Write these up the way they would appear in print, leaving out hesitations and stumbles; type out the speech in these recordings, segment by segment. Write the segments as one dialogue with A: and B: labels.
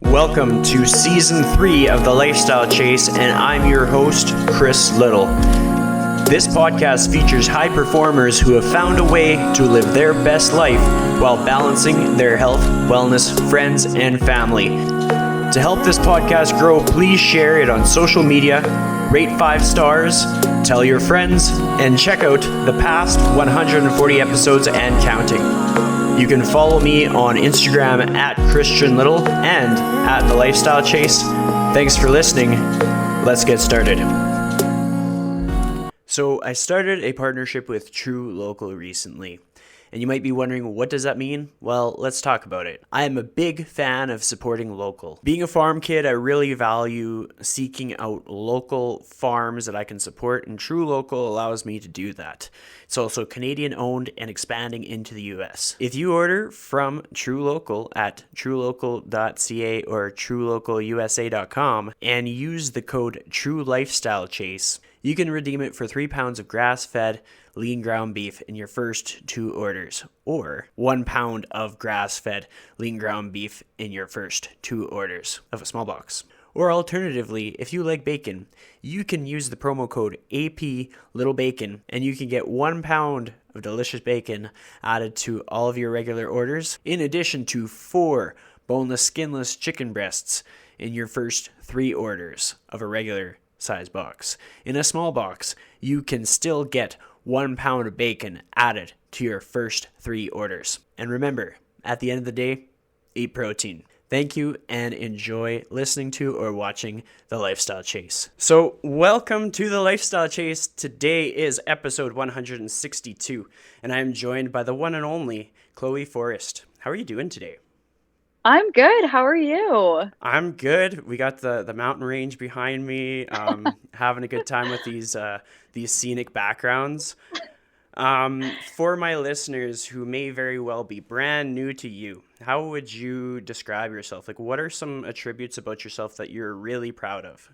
A: Welcome to Season 3 of The Lifestyle Chase, and I'm your host, Chris Little. This podcast features high performers who have found a way to live their best life while balancing their health, wellness, friends, and family. To help this podcast grow, please share it on social media, rate 5 stars, tell your friends, and check out the past 140 episodes and counting. You can follow me on Instagram at Christian Little and at The Lifestyle Chase. Thanks for listening. Let's get started. So I started a partnership with True Local recently. And you might be wondering, what does that mean? Well, let's talk about it. I am a big fan of supporting local. Being a farm kid, I really value seeking out local farms that I can support, and True Local allows me to do that. It's also Canadian owned and expanding into the US. If you order from True Local at truelocal.ca or truelocalusa.com and use the code TrueLifestyleChase, you can redeem it for 3 pounds of grass-fed lean ground beef in your first 2 orders, or 1 pound of grass-fed lean ground beef in your first 2 orders of a small box. Or alternatively, if you like bacon, you can use the promo code APLittleBacon and you can get 1 pound of delicious bacon added to all of your regular orders, in addition to 4 boneless, skinless chicken breasts in your first 3 orders of a regular size box. In a small box, you can still get 1 pound of bacon added to your first 3 orders. And remember, at the end of the day, eat protein. Thank you and enjoy listening to or watching The Lifestyle Chase. So, welcome to The Lifestyle Chase. Today is episode 162, and I am joined by the one and only Chloe Forrest. How are you doing today?
B: I'm good. How are you?
A: I'm good. We got the mountain range behind me, having a good time with these scenic backgrounds. For my listeners who may very well be brand new to you, how would you describe yourself? Like, what are some attributes about yourself that you're really proud of?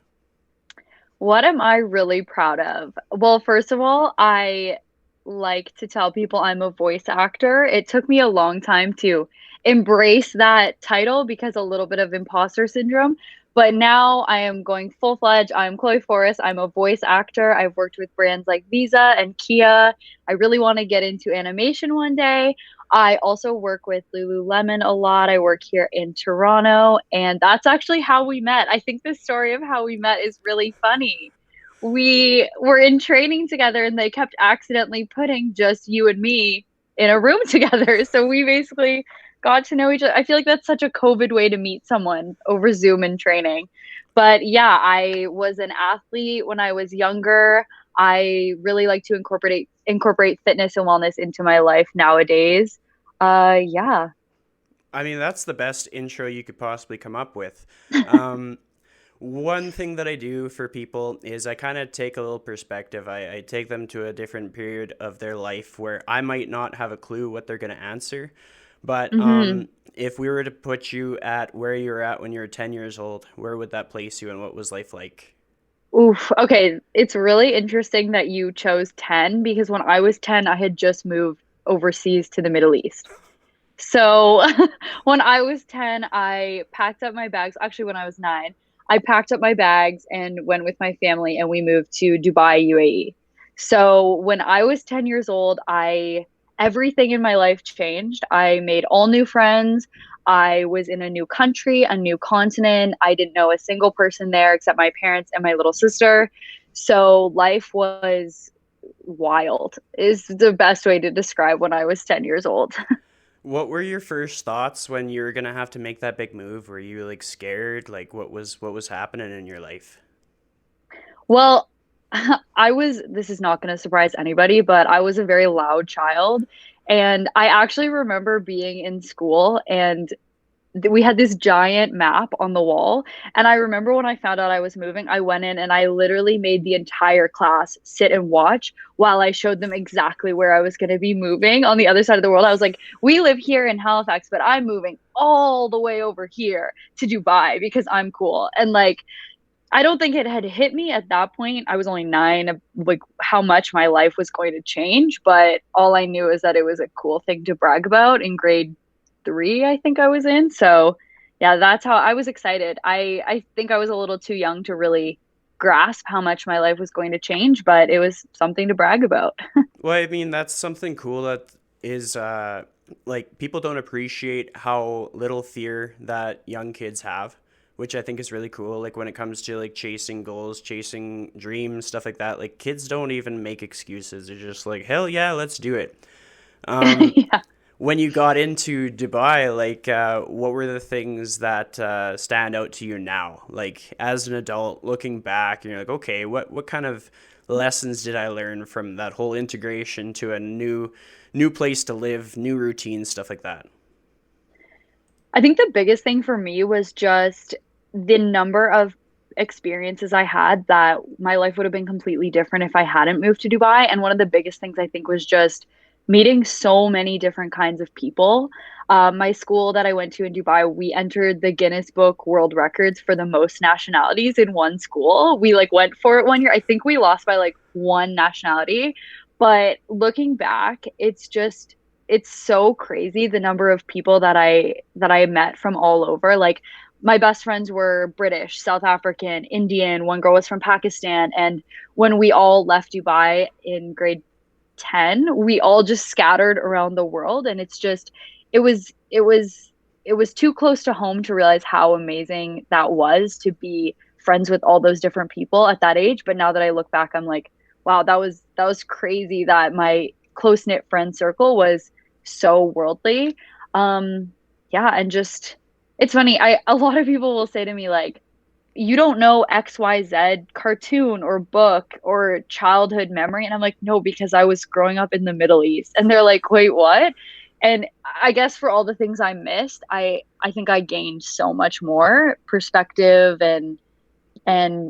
B: What am I really proud of? Well, first of all, I like to tell people I'm a voice actor. It took me a long time to embrace that title because a little bit of imposter syndrome. But now I am going full-fledged. I'm Chloe Forrest. I'm a voice actor. I've worked with brands like Visa and Kia. I really want to get into animation one day. I also work with Lululemon a lot. I work here in Toronto, and that's actually how we met. I think the story of how we met is really funny. We were in training together, and they kept accidentally putting just you and me in a room together. So we basically got to know each other. I feel like that's such a COVID way to meet someone, over Zoom and training. But yeah, I was an athlete when I was younger. I really like to incorporate fitness and wellness into my life nowadays. Yeah.
A: I mean, that's the best intro you could possibly come up with. One thing that I do for people is I kind of take a little perspective. I take them to a different period of their life where I might not have a clue what they're going to answer. But if we were to put you at where you were at when you were 10 years old, where would that place you and what was life like?
B: Oof. Okay. It's really interesting that you chose 10 because when I was 10, I had just moved overseas to the Middle East. So when I was 10, I packed up my bags. Actually, when I was 9, I packed up my bags and went with my family and we moved to Dubai, UAE. So when I was 10 years old, everything in my life changed. I made all new friends. I was in a new country, a new continent. I didn't know a single person there except my parents and my little sister. So life was wild, is the best way to describe when I was 10 years old.
A: What were your first thoughts when you were going to have to make that big move? Were you like scared? Like what was happening in your life?
B: Well, this is not going to surprise anybody, but I was a very loud child. And I actually remember being in school and we had this giant map on the wall. And I remember when I found out I was moving, I went in and I literally made the entire class sit and watch while I showed them exactly where I was going to be moving on the other side of the world. I was like, we live here in Halifax, but I'm moving all the way over here to Dubai because I'm cool. And like, I don't think it had hit me at that point. I was only 9, like how much my life was going to change. But all I knew is that it was a cool thing to brag about in grade 3, I think I was in. So Yeah, that's how I was excited. I think I was a little too young to really grasp how much my life was going to change, but it was something to brag about.
A: Well, I mean, that's something cool that is like people don't appreciate how little fear that young kids have, which I think is really cool. Like when it comes to like chasing goals, chasing dreams, stuff like that. Like kids don't even make excuses. They're just like, hell yeah, let's do it.
B: Yeah.
A: When you got into Dubai, like what were the things that stand out to you now? Like as an adult, looking back, and you're like, okay, what kind of lessons did I learn from that whole integration to a new place to live, new routines, stuff like that?
B: I think the biggest thing for me was just the number of experiences I had that my life would have been completely different if I hadn't moved to Dubai. And one of the biggest things I think was just meeting so many different kinds of people. My school that I went to in Dubai, we entered the Guinness Book World Records for the most nationalities in one school. We like went for it one year. I think we lost by like one nationality. But looking back, it's so crazy the number of people that I met from all over. Like my best friends were British, South African, Indian, one girl was from Pakistan, and when we all left Dubai in grade 10, we all just scattered around the world, and it's just it was it was it was too close to home to realize how amazing that was to be friends with all those different people at that age. But now that I look back, I'm like, wow, that was crazy that my close knit friend circle was so worldly. Yeah, and just it's funny. I A lot of people will say to me like, you don't know XYZ cartoon or book or childhood memory. And I'm like, no, because I was growing up in the Middle East. And they're like, wait, what? And I guess for all the things I missed, I think I gained so much more perspective and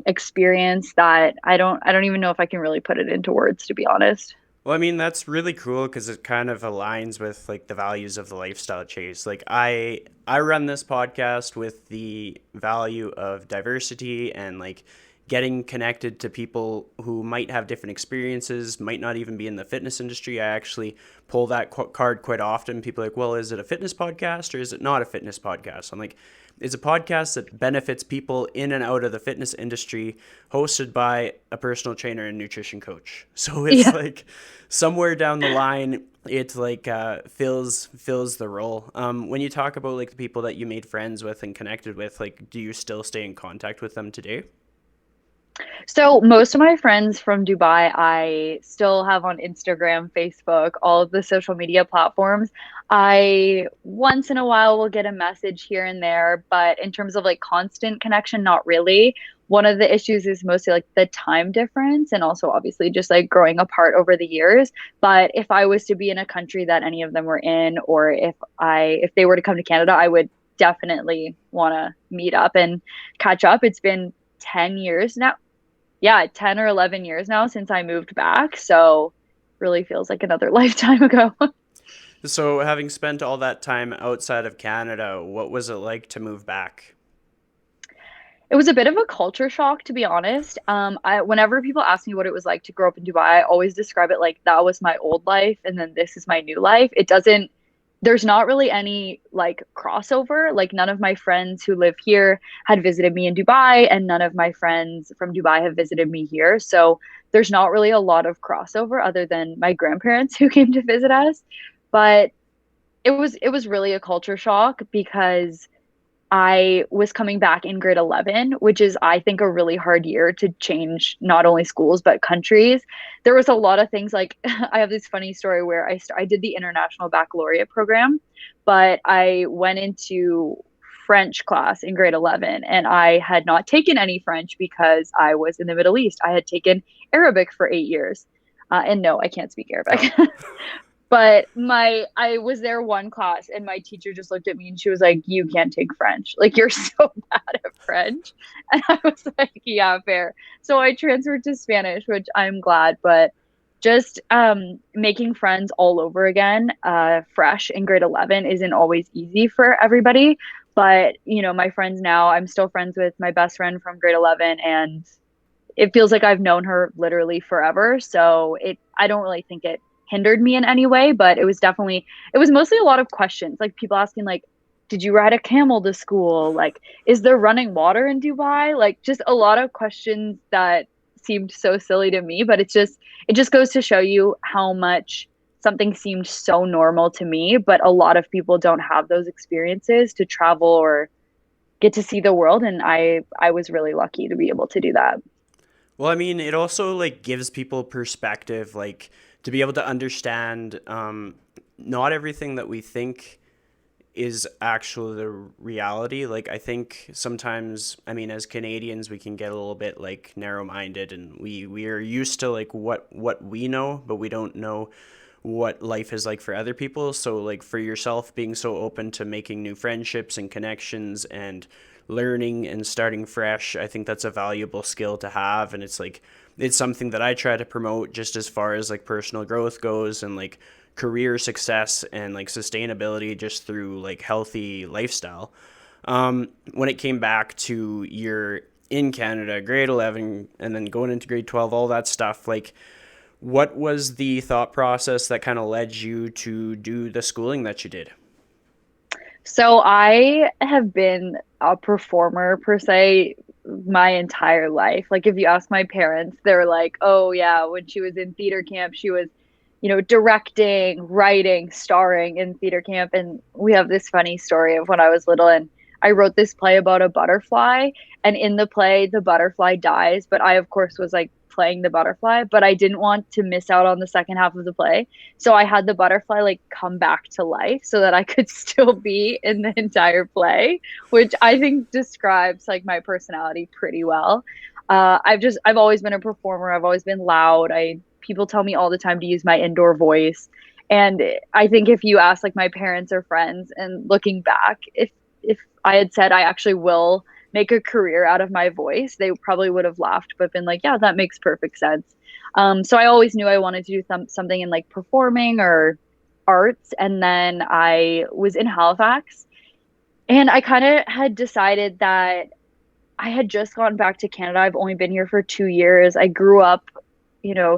B: experience that I don't even know if I can really put it into words, to be honest.
A: Well, I mean, that's really cool because it kind of aligns with like the values of the lifestyle chase. Like I run this podcast with the value of diversity and like getting connected to people who might have different experiences, might not even be in the fitness industry. I actually pull that card quite often. People are like, "Well, is it a fitness podcast or is it not a fitness podcast?" I'm like, it's a podcast that benefits people in and out of the fitness industry, hosted by a personal trainer and nutrition coach. So it's
B: Yeah.
A: like somewhere down the line, it like fills the role. When you talk about like the people that you made friends with and connected with, like, do you still stay in contact with them today?
B: So most of my friends from Dubai, I still have on Instagram, Facebook, all of the social media platforms. I once in a while will get a message here and there, but in terms of like constant connection, not really. One of the issues is mostly like the time difference and also obviously just like growing apart over the years. But if I was to be in a country that any of them were in, or if they were to come to Canada, I would definitely want to meet up and catch up. It's been 10 years now, yeah, 10 or 11 years now since I moved back. So really feels like another lifetime ago.
A: So, having spent all that time outside of Canada, what was it like to move back?
B: It was a bit of a culture shock, to be honest. Whenever people ask me what it was like to grow up in Dubai, I always describe it like that was my old life and then this is my new life. There's not really any like crossover. Like none of my friends who live here had visited me in Dubai, and none of my friends from Dubai have visited me here. So there's not really a lot of crossover other than my grandparents who came to visit us. But it was really a culture shock because I was coming back in grade 11, which is, I think, a really hard year to change not only schools, but countries. There was a lot of things like I have this funny story where I did the International Baccalaureate program, but I went into French class in grade 11 and I had not taken any French because I was in the Middle East. I had taken Arabic for 8 years. And no, I can't speak
A: Oh.
B: Arabic. But I was there one class and my teacher just looked at me and she was like, "You can't take French. Like you're so bad at French." And I was like, "Yeah, fair." So I transferred to Spanish, which I'm glad, but just making friends all over again, fresh in grade 11 isn't always easy for everybody. But, my friends now, I'm still friends with my best friend from grade 11 and it feels like I've known her literally forever. So I don't really think it hindered me in any way, but it was mostly a lot of questions, like people asking like, did you ride a camel to school? Like, is there running water in Dubai? Like, just a lot of questions that seemed so silly to me, but it just goes to show you how much something seemed so normal to me, but a lot of people don't have those experiences to travel or get to see the world, and I was really lucky to be able to do that.
A: Well, I mean, it also like gives people perspective, like to be able to understand not everything that we think is actually the reality. Like I think sometimes, I mean, as Canadians, we can get a little bit like narrow-minded, and we are used to like what we know, but we don't know what life is like for other people. So like for yourself being so open to making new friendships and connections and learning and starting fresh, I think that's a valuable skill to have. And it's like it's something that I try to promote just as far as like personal growth goes, and like career success and like sustainability just through like healthy lifestyle. When it came back to your in Canada, grade 11, and then going into grade 12, all that stuff, like what was the thought process that kind of led you to do the schooling that you did?
B: So I have been a performer per se my entire life. Like if you ask my parents, they're like, "Oh yeah, when she was in theater camp, she was, directing, writing, starring in theater camp." And we have this funny story of when I was little and I wrote this play about a butterfly, and in the play the butterfly dies, but I of course was like playing the butterfly, but I didn't want to miss out on the second half of the play. So I had the butterfly like come back to life so that I could still be in the entire play, which I think describes like my personality pretty well. I've always been a performer. I've always been loud. I People tell me all the time to use my indoor voice. And I think if you ask like my parents or friends, and looking back, if I had said I actually will make a career out of my voice, they probably would have laughed, but been like, yeah, that makes perfect sense. So I always knew I wanted to do something in like performing or arts. And then I was in Halifax, and I kind of had decided that I had just gotten back to Canada. I've only been here for 2 years. I grew up,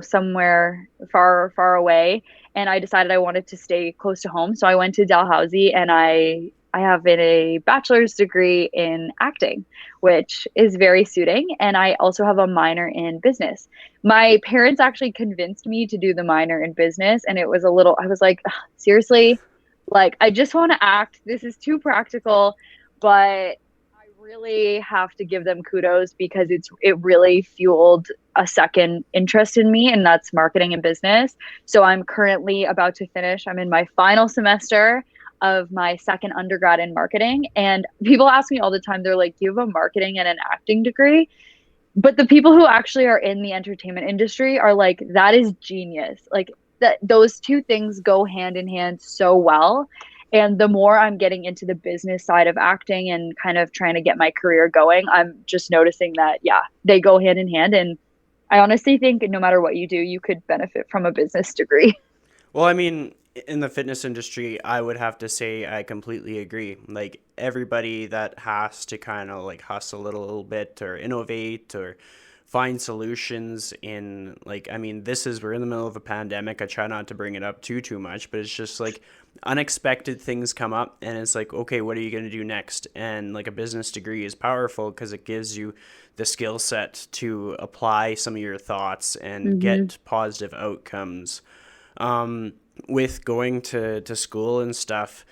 B: somewhere far, far away, and I decided I wanted to stay close to home. So I went to Dalhousie, and I have a bachelor's degree in acting, which is very suiting. And I also have a minor in business. My parents actually convinced me to do the minor in business, and it was a little, I was like, "Ugh, seriously, like I just want to act. This is too practical." But I really have to give them kudos because it really fueled a second interest in me, and that's marketing and business. So I'm currently about to finish. I'm in my final semester of my second undergrad in marketing, and people ask me all the time, they're like, "You have a marketing and an acting degree?" But the people who actually are in the entertainment industry are like, "That is genius." Like that those two things go hand in hand so well. And the more I'm getting into the business side of acting and kind of trying to get my career going, I'm just noticing that, yeah, they go hand in hand. And I honestly think no matter what you do, you could benefit from a business degree.
A: Well, I mean, in the fitness industry, I would have to say I completely agree. Like everybody that has to kind of like hustle a little bit or innovate or find solutions in like, I mean, this is we're in the middle of a pandemic. I try not to bring it up too much, but it's just like unexpected things come up, and it's like, okay, what are you going to do next? And like a business degree is powerful because it gives you the skill set to apply some of your thoughts and
B: Hmm.
A: get positive outcomes. um, with going to school and stuff,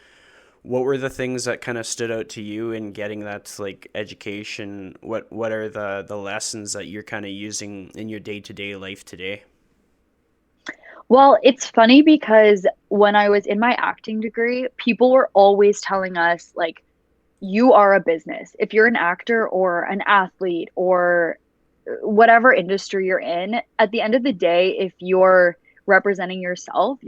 A: what were the things that kind of stood out to you in getting that like education? What are the lessons that you're kind of using in your day-to-day life today?
B: Well, it's funny because when I was in my acting degree, people were always telling us, like, you are a business. If you're an actor or an athlete or whatever industry you're in, at the end of the day, if you're representing yourself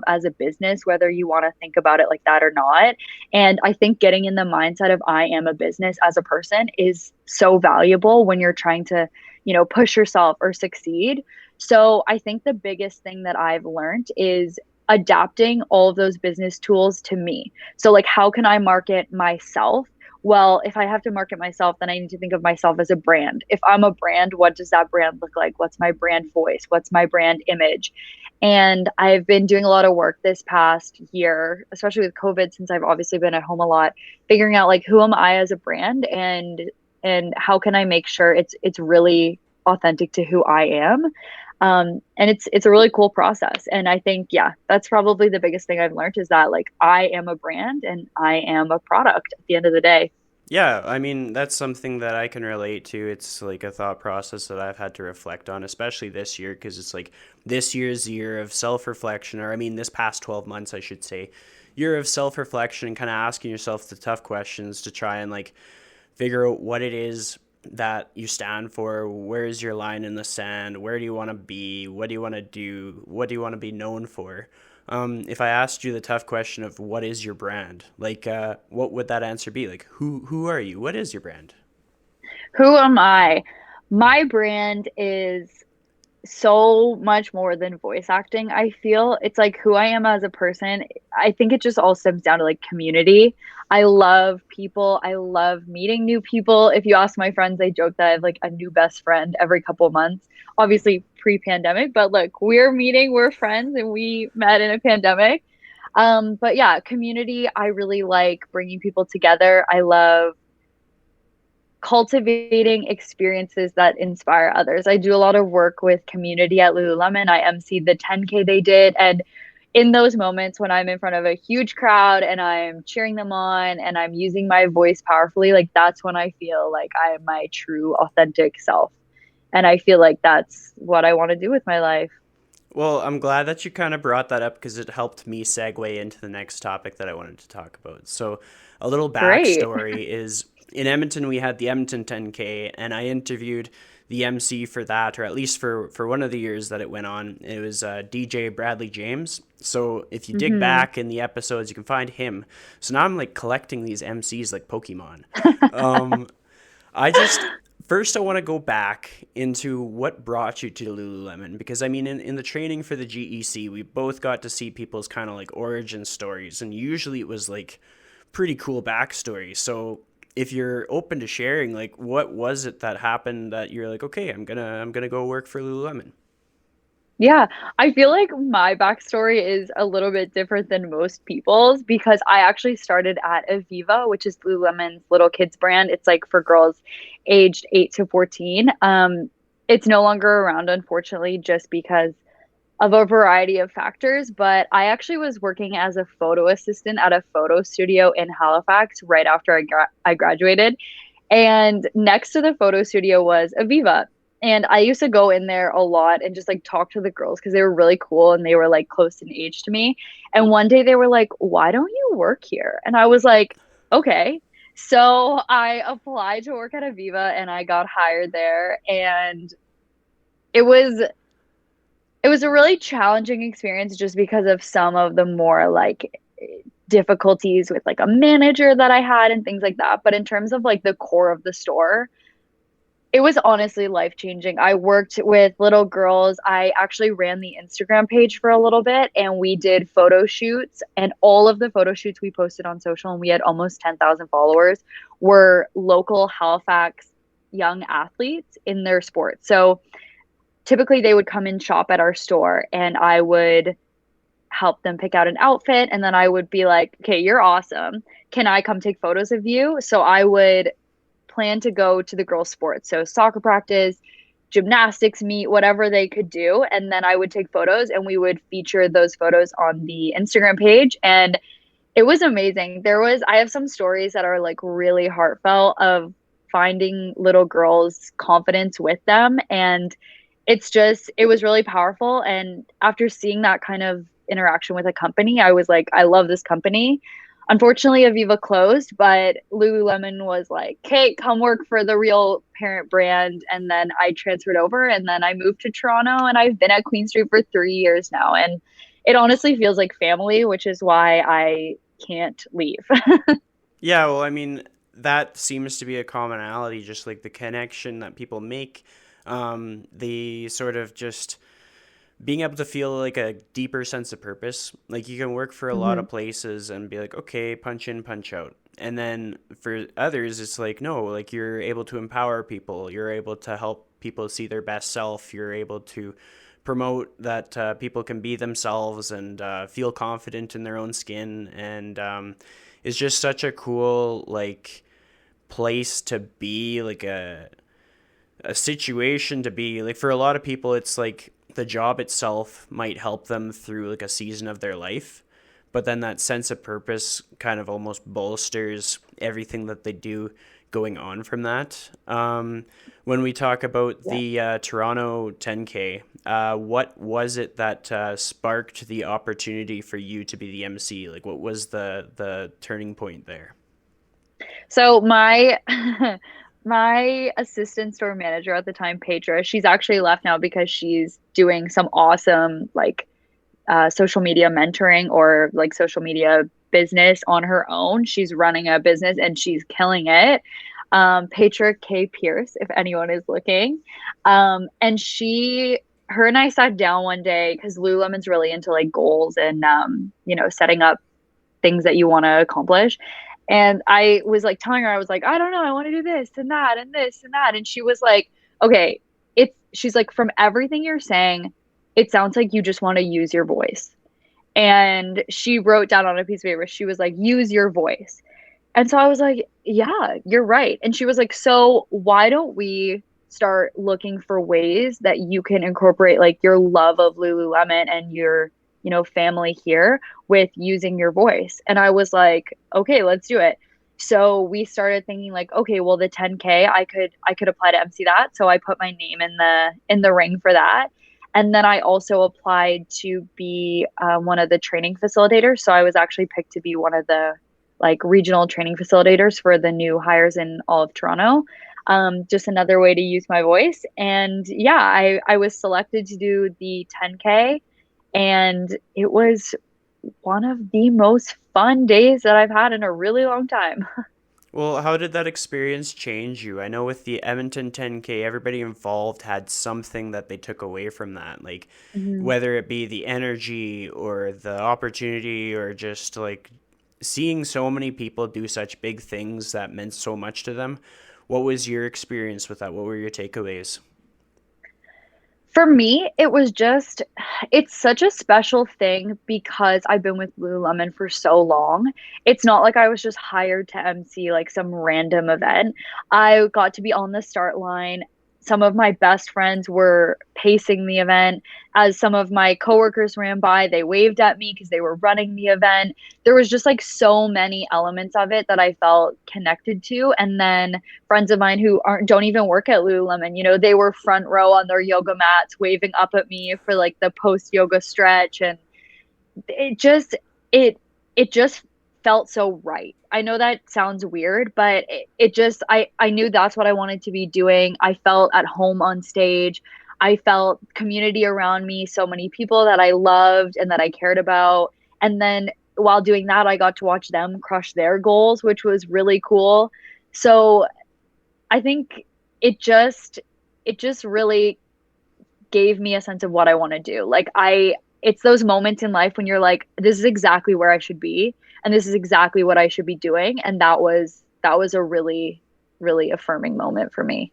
B: as a business, whether you want to think about it like that or not. And I think getting in the mindset of I am a business as a person is so valuable when you're trying to, push yourself or succeed. So I think the biggest thing that I've learned is adapting all of those business tools to me. So like how can I market myself well, if I have to market myself, then I need to think of myself as a brand. If I'm a brand, what does that brand look like? What's my brand voice? What's my brand image? And I've been doing a lot of work this past year, especially with COVID, since I've obviously been at home a lot, figuring out like who am I as a brand, and how can I make sure it's really authentic to who I am. And it's a really cool process. And I think, yeah, that's probably the biggest thing I've learned is that like I am a brand and I am a product at the end of the day.
A: Yeah, I mean, that's something that I can relate to. It's like a thought process that I've had to reflect on, especially this year, because it's like this year's year of self reflection, or I mean, this past 12 months, I should say, year of self reflection and kind of asking yourself the tough questions to try and like figure out what it is that you stand for. Where is your line in the sand? Where do you want to be? What do you want to do? What do you want to be known for? If I asked you the tough question of what is your brand, like what would that answer be? Like who are you? What is your brand?
B: Who am I? My brand is so much more than voice acting. I feel it's like who I am as a person. I think it just all stems down to like community. I love people. I love meeting new people. If you ask my friends, they joke that I have like a new best friend every couple of months. Obviously pre-pandemic, but look, we're meeting, we're friends, and we met in a pandemic. But yeah, community, I really like bringing people together. I love cultivating experiences that inspire others. I do a lot of work with community at Lululemon. I emceed the 10K they did. And in those moments when I'm in front of a huge crowd and I'm cheering them on and I'm using my voice powerfully, like that's when I feel like I am my true, authentic self. And I feel like that's what I want to do with my life.
A: Well, I'm glad that you kind of brought that up because it helped me segue into the next topic that I wanted to talk about. So, a little
B: Great.
A: backstory is in Edmonton, we had the Edmonton 10K, and I interviewed the MC for that, or at least for one of the years that it went on. It was DJ Bradley James. So, if you dig
B: Hmm.
A: back in the episodes, you can find him. So, now I'm like collecting these MCs like Pokemon. Um, I just first I want to go back into what brought you to Lululemon because I mean in the training for the GEC we both got to see people's kind of like origin stories and usually it was like pretty cool backstory. So if you're open to sharing, like what was it that happened that you're like, okay, I'm gonna go work for Lululemon?
B: Yeah, I feel like my backstory is a little bit different than most people's because I actually started at Aviva, which is Lululemon's little kids brand. It's like for girls aged 8 to 14. It's no longer around, unfortunately, just because of a variety of factors. But I actually was working as a photo assistant at a photo studio in Halifax right after I graduated. And next to the photo studio was Aviva. And I used to go in there a lot and just like talk to the girls because they were really cool and they were like close in age to me. And one day they were like, "Why don't you work here?" And I was like, "Okay." So I applied to work at Aviva and I got hired there. And it was it was a really challenging experience just because of some of the more like difficulties with like a manager that I had and things like that. But in terms of like the core of the store, it was honestly life changing. I worked with little girls. I actually ran the Instagram page for a little bit and we did photo shoots. And all of the photo shoots we posted on social, and we had almost 10,000 followers, were local Halifax young athletes in their sport. So typically they would come and shop at our store and I would help them pick out an outfit. And then I would be like, "Okay, you're awesome. Can I come take photos of you?" So I would plan to go to the girls' sports. So soccer practice, gymnastics meet, whatever they could do. And then I would take photos and we would feature those photos on the Instagram page. And it was amazing. I have some stories that are like really heartfelt of finding little girls' confidence with them. And it was really powerful. And after seeing that kind of interaction with a company, I was like, I love this company. Unfortunately, Aviva closed, but Lululemon was like, "Kate, come work for the real parent brand." And then I transferred over and then I moved to Toronto and I've been at Queen Street for 3 years now. And it honestly feels like family, which is why I can't leave.
A: Yeah, well, I mean, that seems to be a commonality, just like the connection that people make. The sort of just being able to feel like a deeper sense of purpose. Like you can work for a lot
B: Hmm.
A: of places and be like, okay, punch in, punch out. And then for others, it's like, no, like you're able to empower people. You're able to help people see their best self. You're able to promote that people can be themselves and feel confident in their own skin. And it's just such a cool, like, place to be, like a situation to be. Like for a lot of people, it's like the job itself might help them through like a season of their life, but then that sense of purpose kind of almost bolsters everything that they do going on from that. When we talk about
B: Yeah.
A: the Toronto 10K, what was it that sparked the opportunity for you to be the MC? Like, what was the turning point there?
B: So my my assistant store manager at the time, Petra, she's actually left now because she's doing some awesome like social media mentoring or like social media business on her own. She's running a business and she's killing it. Petra K. Pierce, if anyone is looking. And her and I sat down one day because Lululemon's really into like goals and, setting up things that you want to accomplish. And I was like telling her, I was like, I don't know, I want to do this and that and this and that. And she was like, okay, she's like, from everything you're saying, it sounds like you just want to use your voice. And she wrote down on a piece of paper, she was like, use your voice. And so I was like, yeah, you're right. And she was like, so why don't we start looking for ways that you can incorporate like your love of Lululemon and your, family here with using your voice? And I was like, okay, let's do it. So we started thinking like, okay, well the 10K, I could apply to MC that. So I put my name in the ring for that. And then I also applied to be one of the training facilitators. So I was actually picked to be one of the like regional training facilitators for the new hires in all of Toronto. Just another way to use my voice. And yeah, I was selected to do the 10K, and it was one of the most fun days that I've had in a really long time.
A: Well, how did that experience change you? I know with the Edmonton 10K, everybody involved had something that they took away from that. Like,
B: Mhm.
A: whether it be the energy or the opportunity or just like seeing so many people do such big things that meant so much to them. What was your experience with that? What were your takeaways?
B: For me, it's such a special thing because I've been with Lululemon for so long. It's not like I was just hired to MC like some random event. I got to be on the start line. Some of my best friends were pacing the event. As some of my coworkers ran by, they waved at me because they were running the event. There was just like so many elements of it that I felt connected to. And then friends of mine who don't even work at Lululemon, they were front row on their yoga mats waving up at me for like the post yoga stretch, and it just it it just felt so right. I know that sounds weird, but it just I knew that's what I wanted to be doing. I felt at home on stage. I felt community around me, so many people that I loved and that I cared about. And then while doing that, I got to watch them crush their goals, which was really cool. So I think it just it just really gave me a sense of what I want to do. It's those moments in life when you're like, this is exactly where I should be and this is exactly what I should be doing. And that was a really, really affirming moment for me.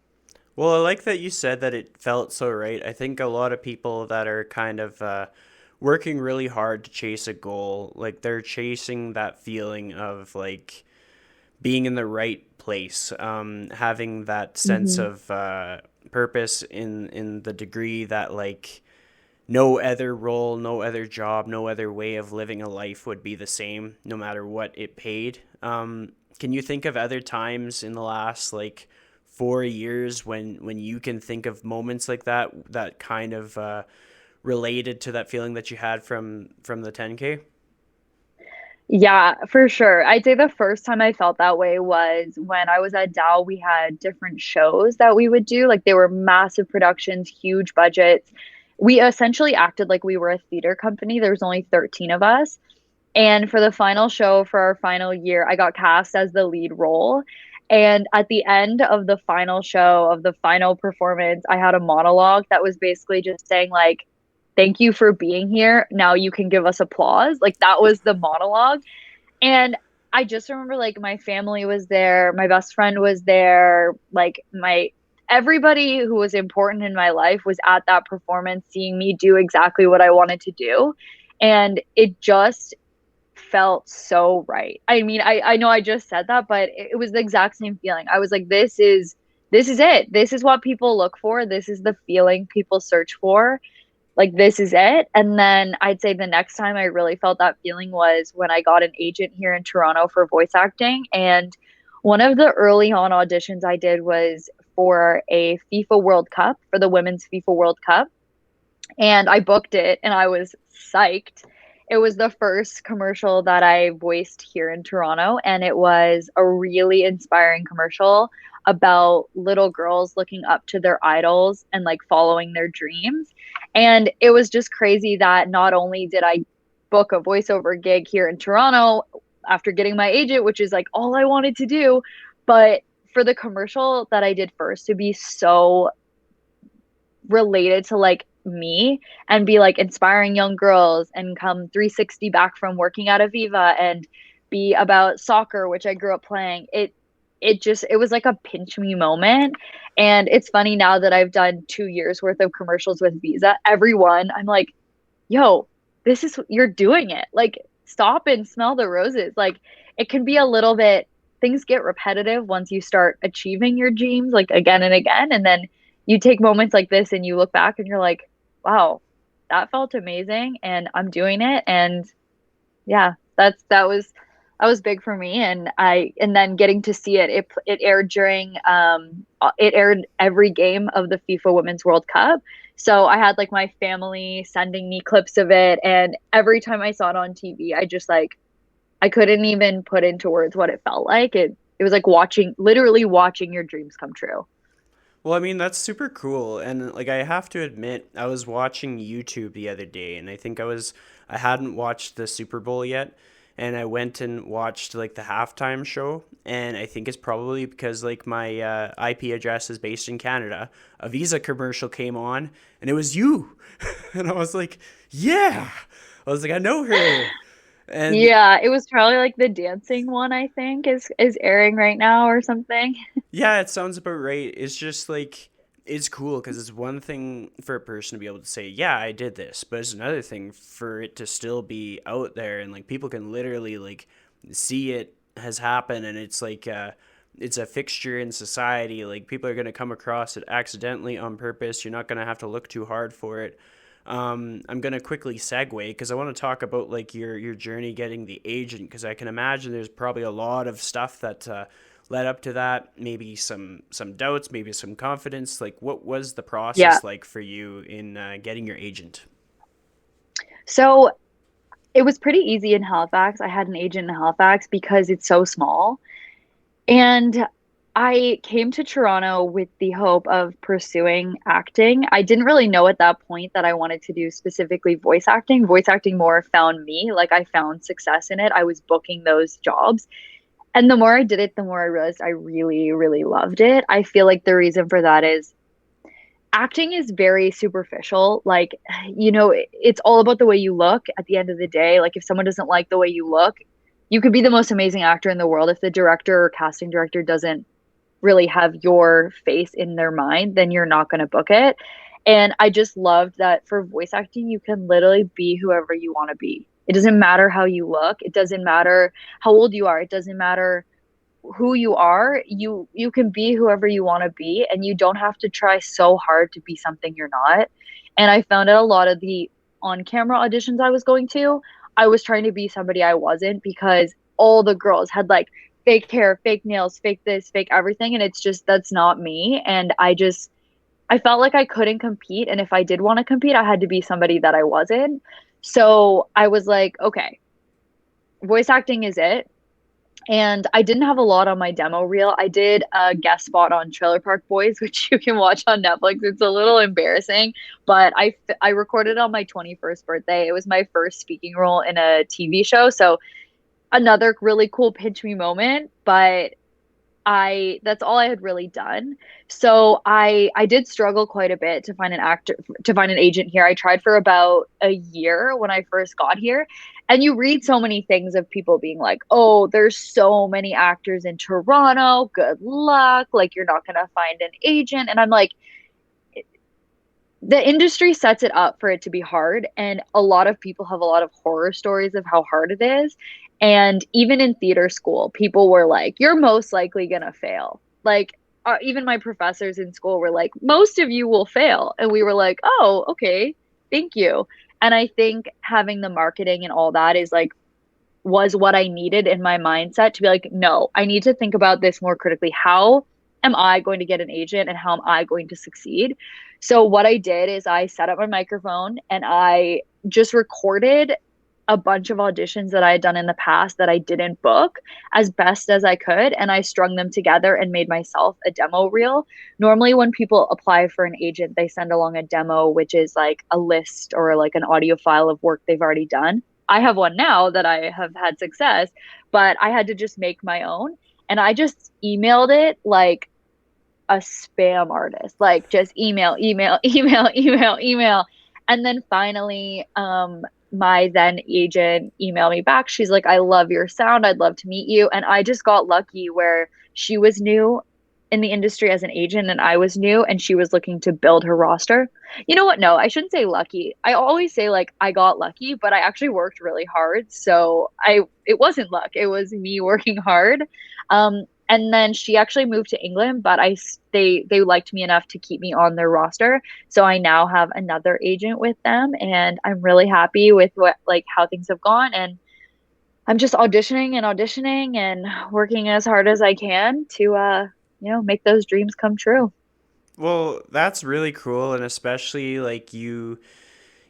A: Well, I like that you said that it felt so right. I think a lot of people that are kind of working really hard to chase a goal, like they're chasing that feeling of like being in the right place, having that sense
B: Hmm.
A: of purpose in the degree that like no other role, no other job, no other way of living a life would be the same, no matter what it paid. Can you think of other times in the last like 4 years when you can think of moments like that that kind of related to that feeling that you had from the 10K?
B: Yeah, for sure. I'd say the first time I felt that way was when I was at Dow. We had different shows that we would do. Like they were massive productions, huge budgets. We essentially acted like we were a theater company. There was only 13 of us. And for the final show for our final year, I got cast as the lead role. And at the end of the final show, of the final performance, I had a monologue that was basically just saying, like, thank you for being here. Now you can give us applause. Like that was the monologue. And I just remember like my family was there, my best friend was there, like my everybody who was important in my life was at that performance seeing me do exactly what I wanted to do. And it just felt so right. I mean, I know I just said that, but it was the exact same feeling. I was like, this is it. This is what people look for. This is the feeling people search for. Like this is it. And then I'd say the next time I really felt that feeling was when I got an agent here in Toronto for voice acting. And one of the early on auditions I did was for a FIFA World Cup, for the Women's FIFA World Cup. And I booked it and I was psyched. It was the first commercial that I voiced here in Toronto, and it was a really inspiring commercial about little girls looking up to their idols and like following their dreams. And it was just crazy that not only did I book a voiceover gig here in Toronto after getting my agent, which is like all I wanted to do, but for the commercial that I did first to be so related to like me and be like inspiring young girls and come 360 back from working at Aviva and be about soccer, which I grew up playing. It was like a pinch me moment. And it's funny now that I've done 2 years worth of commercials with Visa, everyone I'm like, yo, this is you're doing it. Like stop and smell the roses. Like it can be a little bit things get repetitive once you start achieving your dreams like again and again. And then you take moments like this and you look back and you're like, wow, that felt amazing and I'm doing it. And yeah, that was big for me. And then getting to see it aired during it aired every game of the FIFA Women's World Cup. So I had like my family sending me clips of it, and every time I saw it on TV, I just like I couldn't even put into words what it felt like. It was like literally watching your dreams come true.
A: Well, I mean, that's super cool. And like I have to admit, I was watching YouTube the other day and I hadn't watched the Super Bowl yet, and I went and watched like the halftime show, and I think it's probably because like my IP address is based in Canada. A Visa commercial came on and it was you. And I was like, "Yeah." I was like, "I know her." And
B: Yeah, it was probably like the dancing one, I think, is airing right now or something.
A: yeah, it sounds about right. It's just like it's cool because it's one thing for a person to be able to say, "Yeah, I did this," but it's another thing for it to still be out there and like people can literally like see it has happened, and it's a fixture in society. Like people are gonna come across it accidentally on purpose. You're not gonna have to look too hard for it. I'm gonna quickly segue because I want to talk about like your journey getting the agent, because I can imagine there's probably a lot of stuff that led up to that. Maybe some doubts, maybe some confidence. Like, what was the
B: Yeah.
A: process like for you in getting your agent?
B: So it was pretty easy in Halifax. I had an agent in Halifax because it's so small. And I came to Toronto with the hope of pursuing acting. I didn't really know at that point that I wanted to do specifically voice acting. Voice acting more found me, like I found success in it. I was booking those jobs. And the more I did it, the more I realized I really, really loved it. I feel like the reason for that is acting is very superficial. Like, it's all about the way you look at the end of the day. Like, if someone doesn't like the way you look, you could be the most amazing actor in the world. If the director or casting director doesn't really have your face in their mind, then you're not going to book it. And I just loved that for voice acting, you can literally be whoever you want to be. It doesn't matter how you look. It doesn't matter how old you are. It doesn't matter who you are. You can be whoever you want to be, and you don't have to try so hard to be something you're not. And I found out a lot of the on-camera auditions I was going to, I was trying to be somebody I wasn't, because all the girls had like fake hair, fake nails, fake this, fake everything, and it's just that's not me. And I felt like I couldn't compete, and if I did want to compete, I had to be somebody that I wasn't. So I was like, okay, voice acting is it. And I didn't have a lot on my demo reel. I did a guest spot on Trailer Park Boys, which you can watch on Netflix. It's a little embarrassing, but I recorded on my 21st birthday. It was my first speaking role in a TV show. So another really cool pinch me moment. But that's all I had really done. So I did struggle quite a bit to find an agent here. I tried for about a year when I first got here. And you read so many things of people being like, "Oh, there's so many actors in Toronto. Good luck. Like you're not going to find an agent." And I'm like, the industry sets it up for it to be hard, and a lot of people have a lot of horror stories of how hard it is. And even in theater school, people were like, "You're most likely gonna fail." Like, even my professors in school were like, "Most of you will fail," and we were like, "Oh, okay, thank you." And I think having the marketing and all that is like was what I needed in my mindset to be like, no, I need to think about this more critically. How am I going to get an agent and how am I going to succeed? So, what I did is I set up my microphone and I just recorded a bunch of auditions that I had done in the past that I didn't book as best as I could. And I strung them together and made myself a demo reel. Normally, when people apply for an agent, they send along a demo, which is like a list or like an audio file of work they've already done. I have one now that I have had success, but I had to just make my own. And I just emailed it like a spam artist, like just email, email, email, email, email. And then finally, my then agent emailed me back. She's like, "I love your sound. I'd love to meet you." And I just got lucky where she was new in the industry as an agent and I was new and she was looking to build her roster. You know what? No, I shouldn't say lucky. I always say like I got lucky, but I actually worked really hard. So it wasn't luck. It was me working hard. And then she actually moved to England, but they liked me enough to keep me on their roster. So I now have another agent with them and I'm really happy with what like how things have gone, and I'm just auditioning and auditioning and working as hard as I can to make those dreams come true.
A: Well, that's really cool, and especially like you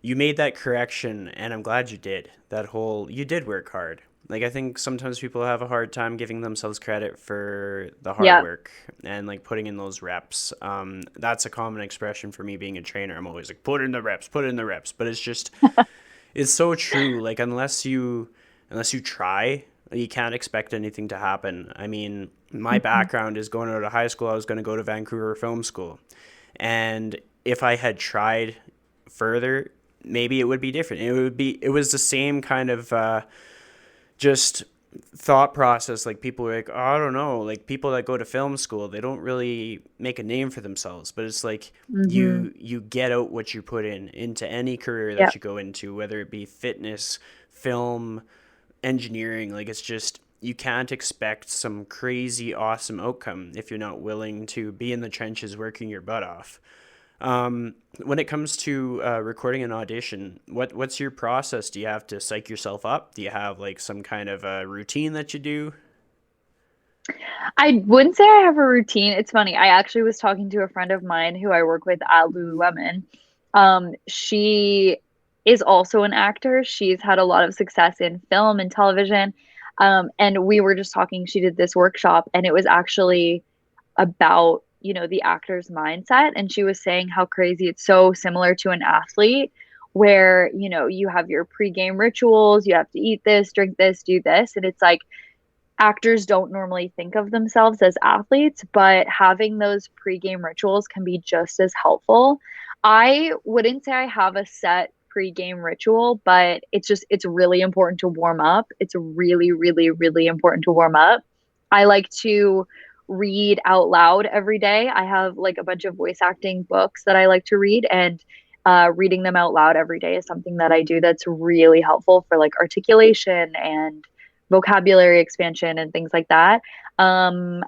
A: made that correction, and I'm glad you did. That whole you did work hard. Like I think sometimes people have a hard time giving themselves credit for the hard
B: Yeah.
A: work and like putting in those reps. That's a common expression for me being a trainer. I'm always like, put in the reps, put in the reps. But it's just it's so true. Like unless you try, you can't expect anything to happen. I mean, my
B: Mhm.
A: background is going out of high school. I was going to go to Vancouver Film School, and if I had tried further, maybe it would be different. It was the same kind of just thought process. Like people were like, oh, I don't know, like people that go to film school, they don't really make a name for themselves, but it's like
B: Mhm.
A: you get out what you put in into any career
B: Yeah.
A: that you go into, whether it be fitness, film, engineering. Like it's just you can't expect some crazy awesome outcome if you're not willing to be in the trenches working your butt off. When it comes to recording an audition, what's your process? Do you have to psych yourself up? Do you have like some kind of a routine that you do?
B: I wouldn't say I have a routine. It's funny. I actually was talking to a friend of mine who I work with at Lululemon. She is also an actor. She's had a lot of success in film and television. And we were just talking. She did this workshop, and it was actually about, the actor's mindset. And she was saying how crazy it's so similar to an athlete where, you have your pregame rituals, you have to eat this, drink this, do this. And it's like, actors don't normally think of themselves as athletes, but having those pregame rituals can be just as helpful. I wouldn't say I have a set pregame ritual, but it's really important to warm up. It's really, really, really important to warm up. I like to read out loud every day. I have like a bunch of voice acting books that I like to read, and reading them out loud every day is something that I do that's really helpful for like articulation and vocabulary expansion and things like that. Um,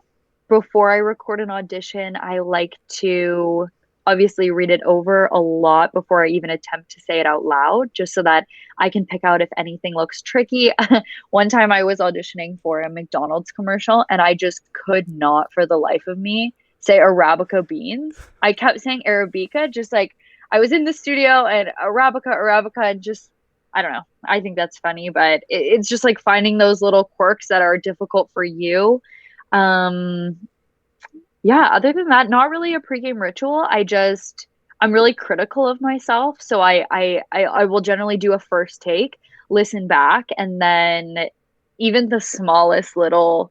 B: Before I record an audition, I like to obviously read it over a lot before I even attempt to say it out loud, just so that I can pick out if anything looks tricky. One time I was auditioning for a McDonald's commercial and I just could not for the life of me say Arabica beans. I kept saying Arabica, just like I was in the studio and Arabica, and just I don't know. I think that's funny, but it's just like finding those little quirks that are difficult for you. Um, yeah, other than that, not really a pregame ritual. I'm really critical of myself, so I will generally do a first take, listen back, and then even the smallest little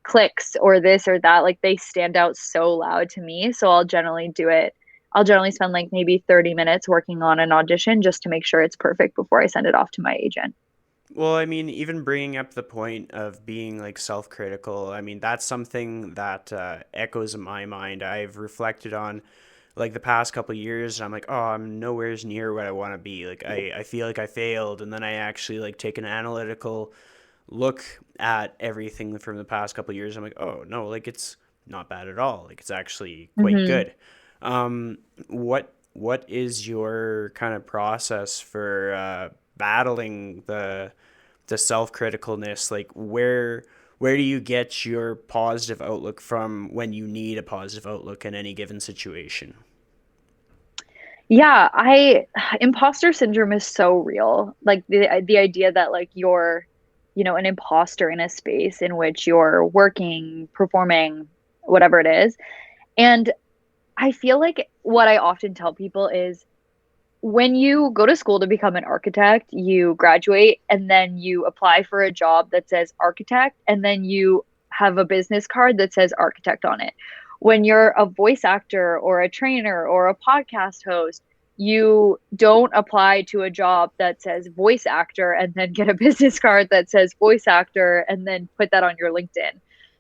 B: clicks or this or that, like they stand out so loud to me. So I'll generally do it. I'll generally spend like maybe 30 minutes working on an audition just to make sure it's perfect before I send it off to my agent.
A: Well, I mean, even bringing up the point of being like self-critical, I mean, that's something that echoes in my mind. I've reflected on like the past couple of years, and I'm like, oh, I'm nowhere's near what I want to be. Like, I feel like I failed, and then I actually like take an analytical look at everything from the past couple of years. I'm like, oh no, like it's not bad at all. Like it's actually quite
B: Hmm.
A: good. What is your kind of process for battling the self criticalness? Like where do you get your positive outlook from when you need a positive outlook in any given situation?
B: Yeah, I imposter syndrome is so real. Like the idea that like you're, an imposter in a space in which you're working, performing, whatever it is. And I feel like what I often tell people is when you go to school to become an architect, you graduate and then you apply for a job that says architect, and then you have a business card that says architect on it. When you're a voice actor or a trainer or a podcast host, you don't apply to a job that says voice actor and then get a business card that says voice actor and then put that on your LinkedIn.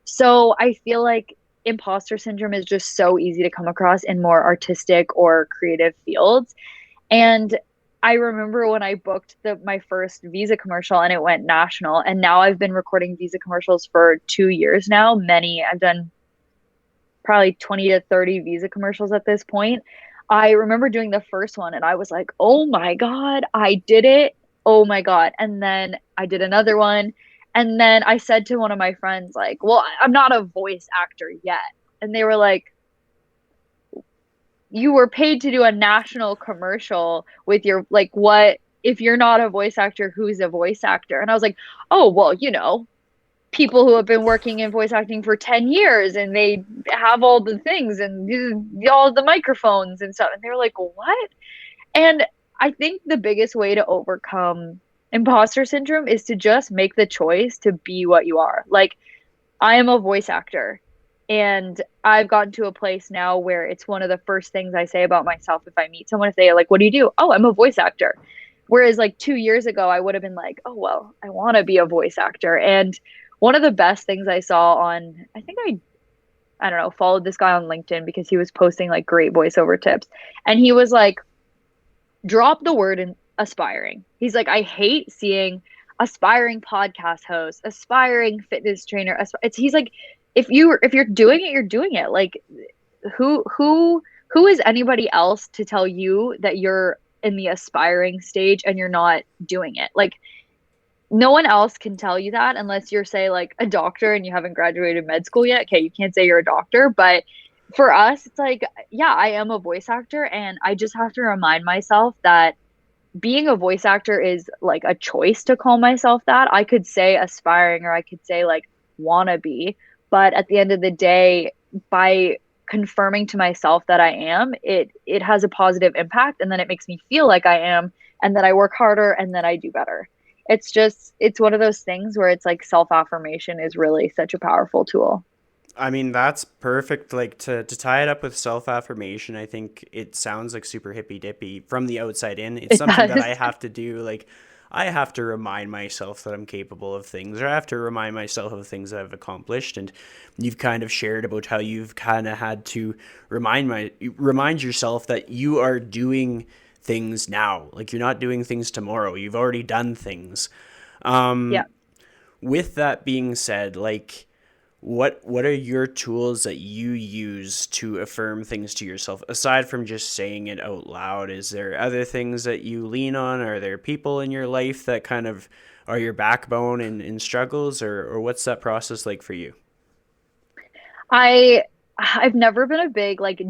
B: So I feel like imposter syndrome is just so easy to come across in more artistic or creative fields. And I remember when I booked my first Visa commercial and it went national. And now I've been recording Visa commercials for 2 years now. I've done probably 20 to 30 Visa commercials at this point. I remember doing the first one and I was like, oh my God, I did it. Oh my God. And then I did another one. And then I said to one of my friends, like, well, I'm not a voice actor yet. And they were like, you were paid to do a national commercial with your, like, what if you're not a voice actor, who's a voice actor? And I was like, oh well, people who have been working in voice acting for 10 years and they have all the things and all the microphones and stuff. And they were like, what? And I think the biggest way to overcome imposter syndrome is to just make the choice to be what you are. Like, I am a voice actor. And I've gotten to a place now where it's one of the first things I say about myself if I meet someone. If they like, what do you do? Oh, I'm a voice actor. Whereas like 2 years ago, I would have been like, oh, well, I want to be a voice actor. And one of the best things I saw on, I don't know, followed this guy on LinkedIn because he was posting like great voiceover tips. And he was like, drop the word in aspiring. He's like, I hate seeing aspiring podcast host, aspiring fitness trainer. He's like, if you're doing it, you're doing it. Like, who is anybody else to tell you that you're in the aspiring stage and you're not doing it? Like, no one else can tell you that unless you're, say, like a doctor and you haven't graduated med school yet. Okay, you can't say you're a doctor, but for us, it's like, yeah, I am a voice actor, and I just have to remind myself that being a voice actor is like a choice to call myself that. I could say aspiring or I could say like wannabe, but at the end of the day, by confirming to myself that I am, it has a positive impact, and then it makes me feel like I am, and then I work harder and then I do better. It's one of those things where it's like self-affirmation is really such a powerful tool.
A: I mean, that's perfect. Like to tie it up with self affirmation, I think it sounds like super hippy dippy from the outside in. It's
B: It
A: something that
B: does.
A: I have to do. Like, I have to remind myself that I'm capable of things, or I have to remind myself of things that I've accomplished. And you've kind of shared about how you've kind of had to remind yourself that you are doing things now. Like, you're not doing things tomorrow. You've already done things.
B: Yeah.
A: With that being said, like, what are your tools that you use to affirm things to yourself aside from just saying it out loud? Is there other things that you lean on? Are there people in your life that kind of are your backbone in struggles, or what's that process like for you?
B: I I've never been a big like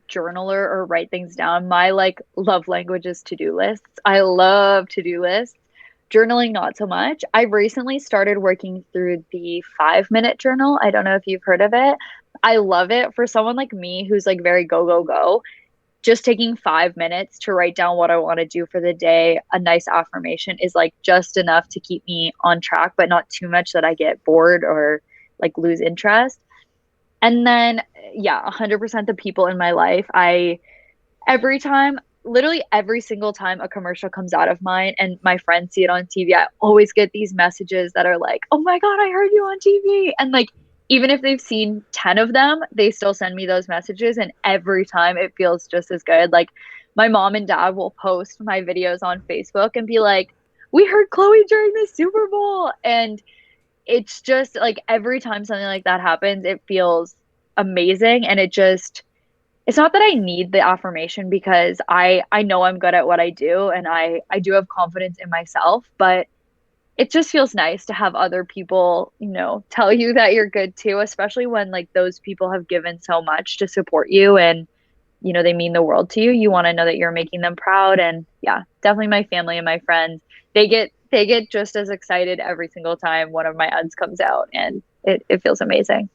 B: journaler or write things down. My like love language is to-do lists. I love to-do lists. Journaling, not so much. I've recently started working through the 5 minute journal. I don't know if you've heard of it. I love it for someone like me who's like very go, go, go. Just taking 5 minutes to write down what I want to do for the day, a nice affirmation is like just enough to keep me on track, but not too much that I get bored or like lose interest. And then, yeah, 100% the people in my life, every time, literally every single time a commercial comes out of mine and my friends see it on TV, I always get these messages that are like, "Oh my God, I heard you on TV." And like, even if they've seen 10 of them, they still send me those messages. And every time it feels just as good. Like, my mom and dad will post my videos on Facebook and be like, "We heard Chloe during the Super Bowl." And it's just like every time something like that happens, it feels amazing. And it's not that I need the affirmation because I know I'm good at what I do and I do have confidence in myself, but it just feels nice to have other people, tell you that you're good too, especially when like those people have given so much to support you and they mean the world to you. You want to know that you're making them proud. And yeah, definitely my family and my friends. They get just as excited every single time one of my ads comes out, and it feels amazing.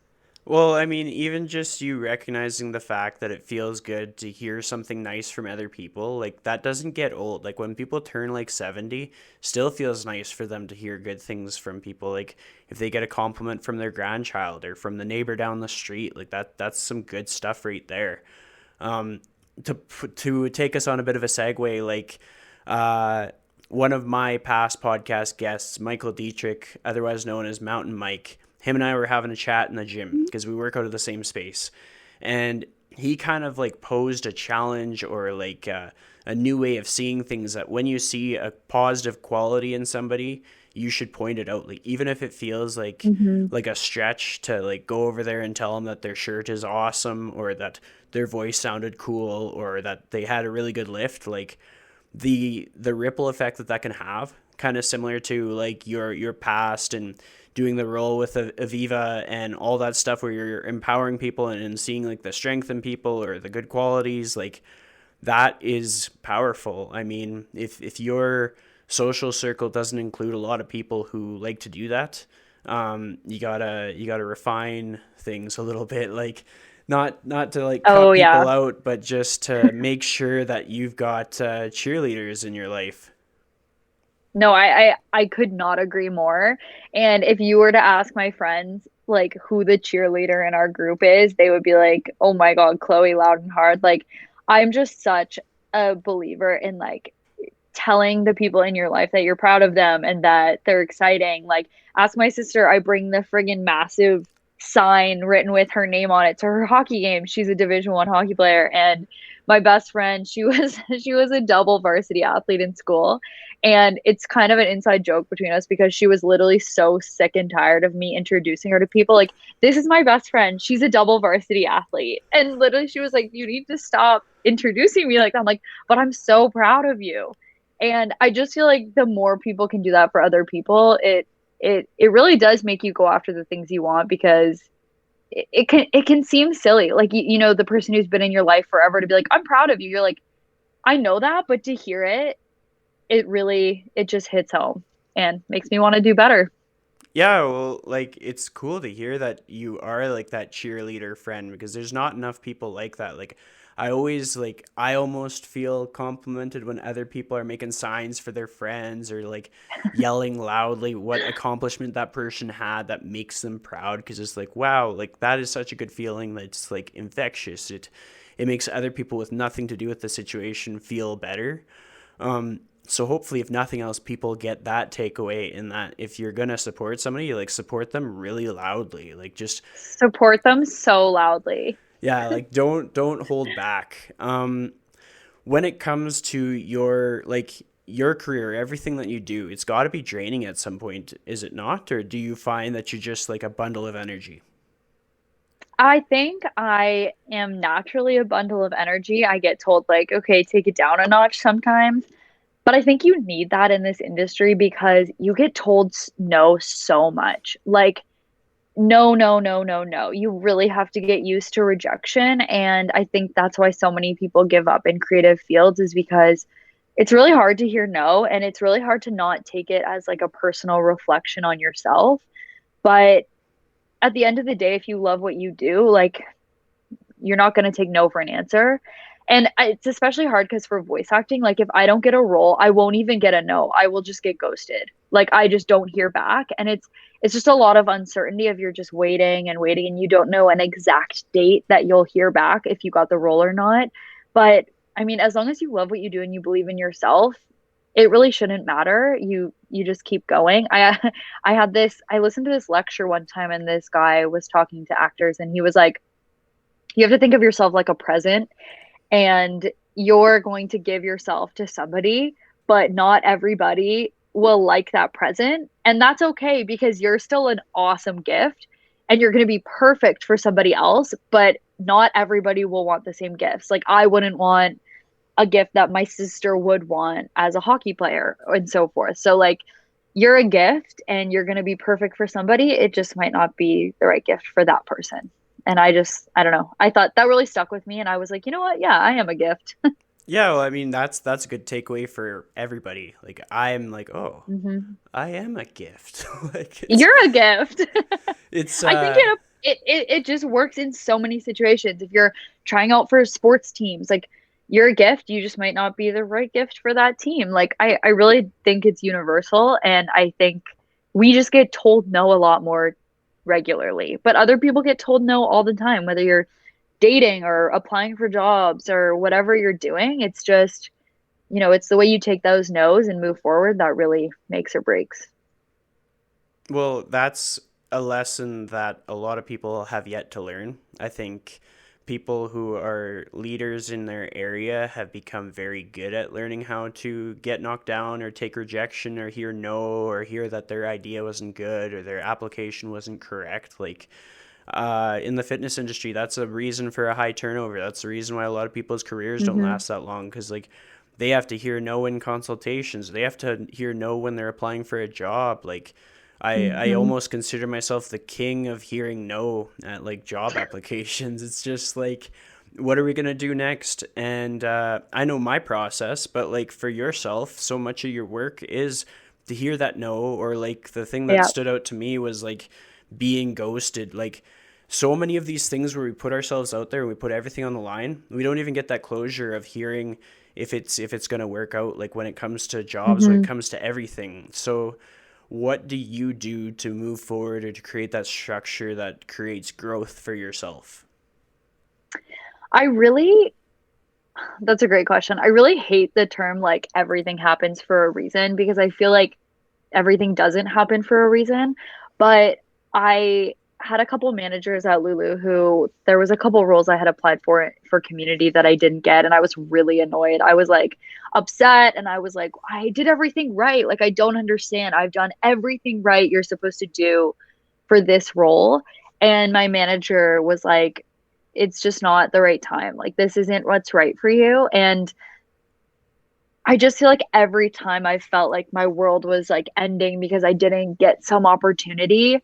A: Well, I mean, even just you recognizing the fact that it feels good to hear something nice from other people, like that doesn't get old. Like when people turn like 70, still feels nice for them to hear good things from people. Like if they get a compliment from their grandchild or from the neighbor down the street, like that's some good stuff right there. Um, to take us on a bit of a segue, like uh, one of my past podcast guests, Michael Dietrich, otherwise known as Mountain Mike, him and I were having a chat in the gym because we work out of the same space. And he kind of like posed a challenge or like a new way of seeing things that when you see a positive quality in somebody, you should point it out. Like even if it feels
B: Hmm.
A: like a stretch to like go over there and tell them that their shirt is awesome or that their voice sounded cool or that they had a really good lift, like the ripple effect that can have, kind of similar to like your past and doing the role with Aviva and all that stuff where you're empowering people and seeing like the strength in people or the good qualities, like that is powerful. I mean, if your social circle doesn't include a lot of people who like to do that, you gotta refine things a little bit, like not to like
B: Oh
A: cut people
B: yeah.
A: out, but just to make sure that you've got cheerleaders in your life.
B: No, I could not agree more. And if you were to ask my friends like who the cheerleader in our group is, they would be like, "Oh my God, Chloe Loud and Hard." Like, I'm just such a believer in like telling the people in your life that you're proud of them and that they're exciting. Like, ask my sister, I bring the friggin' massive sign written with her name on it to her hockey game. She's a Division 1 hockey player. And my best friend, she was she was a double varsity athlete in school. And it's kind of an inside joke between us because she was literally so sick and tired of me introducing her to people. Like, "This is my best friend. She's a double varsity athlete." And literally she was like, "You need to stop introducing me like that." I'm like, "But I'm so proud of you." And I just feel like the more people can do that for other people, it really does make you go after the things you want because it can seem silly. Like the person who's been in your life forever to be like, "I'm proud of you." You're like, "I know that," but to hear it, it just hits home and makes me want to do better.
A: Yeah, well, like it's cool to hear that you are like that cheerleader friend because there's not enough people like that. Like I almost feel complimented when other people are making signs for their friends or like yelling loudly what accomplishment that person had that makes them proud because it's like wow, like that is such a good feeling that's like infectious. It makes other people with nothing to do with the situation feel better. So hopefully, if nothing else, people get that takeaway in that if you're gonna support somebody, like support them really loudly. Like just
B: Support them so loudly.
A: yeah, like don't hold back. When it comes to your career, everything that you do, it's got to be draining at some point, is it not? Or do you find that you're just like a bundle of energy?
B: I think I am naturally a bundle of energy. I get told like, "Okay, take it down a notch sometimes." But I think you need that in this industry because you get told no so much. Like, no, no, no, no, no. You really have to get used to rejection. And I think that's why so many people give up in creative fields is because it's really hard to hear no. And it's really hard to not take it as like a personal reflection on yourself. But at the end of the day, if you love what you do, like, you're not going to take no for an answer. And it's especially hard because for voice acting, like if I don't get a role, I won't even get a no. I will just get ghosted. Like I just don't hear back. And it's just a lot of uncertainty of you're just waiting and waiting and you don't know an exact date that you'll hear back if you got the role or not. But I mean, as long as you love what you do and you believe in yourself, it really shouldn't matter. You just keep going. I listened to this lecture one time and this guy was talking to actors and he was like, you have to think of yourself like a present and you're going to give yourself to somebody, but not everybody will like that present. And that's okay because you're still an awesome gift and you're going to be perfect for somebody else, but not everybody will want the same gifts. Like I wouldn't want a gift that my sister would want as a hockey player and so forth. So like you're a gift and you're going to be perfect for somebody. It just might not be the right gift for that person. And I don't know. I thought that really stuck with me and I was like, you know what? Yeah, I am a gift.
A: Yeah, well, I mean that's a good takeaway for everybody. Like I'm like, oh,
B: Hmm.
A: I am a gift. Like
B: You're a gift.
A: it's
B: I think it just works in so many situations. If you're trying out for sports teams, like you're a gift, you just might not be the right gift for that team. Like I really think it's universal and I think we just get told no a lot more regularly. But other people get told no all the time, whether you're dating or applying for jobs or whatever you're doing. It's just, it's the way you take those no's and move forward that really makes or breaks.
A: well, that's a lesson that a lot of people have yet to learn. I think people who are leaders in their area have become very good at learning how to get knocked down or take rejection or hear no or hear that their idea wasn't good or their application wasn't correct. Like in the fitness industry, that's a reason for a high turnover. That's the reason why a lot of people's careers don't
B: Hmm.
A: last that long because like they have to hear no in consultations. They have to hear no when they're applying for a job. Like I
B: Hmm.
A: almost consider myself the king of hearing no at like job applications. It's just like, what are we gonna do next? And I know my process, but like for yourself, so much of your work is to hear that no, or like the thing that
B: Yeah.
A: stood out to me was like being ghosted. Like so many of these things where we put ourselves out there, we put everything on the line, we don't even get that closure of hearing if it's going to work out, like when it comes to jobs, when it
B: Hmm.
A: comes to everything. So what do you do to move forward or to create that structure that creates growth for yourself?
B: I really, that's a great question. I really hate the term like everything happens for a reason because I feel like everything doesn't happen for a reason. But I had a couple managers at Lulu who there was a couple roles I had applied for community that I didn't get and I was really annoyed. I was like upset and I was like I did everything right. Like I don't understand. I've done everything right you're supposed to do for this role. And my manager was like it's just not the right time. Like this isn't what's right for you. And I just feel like every time I felt like my world was like ending because I didn't get some opportunity,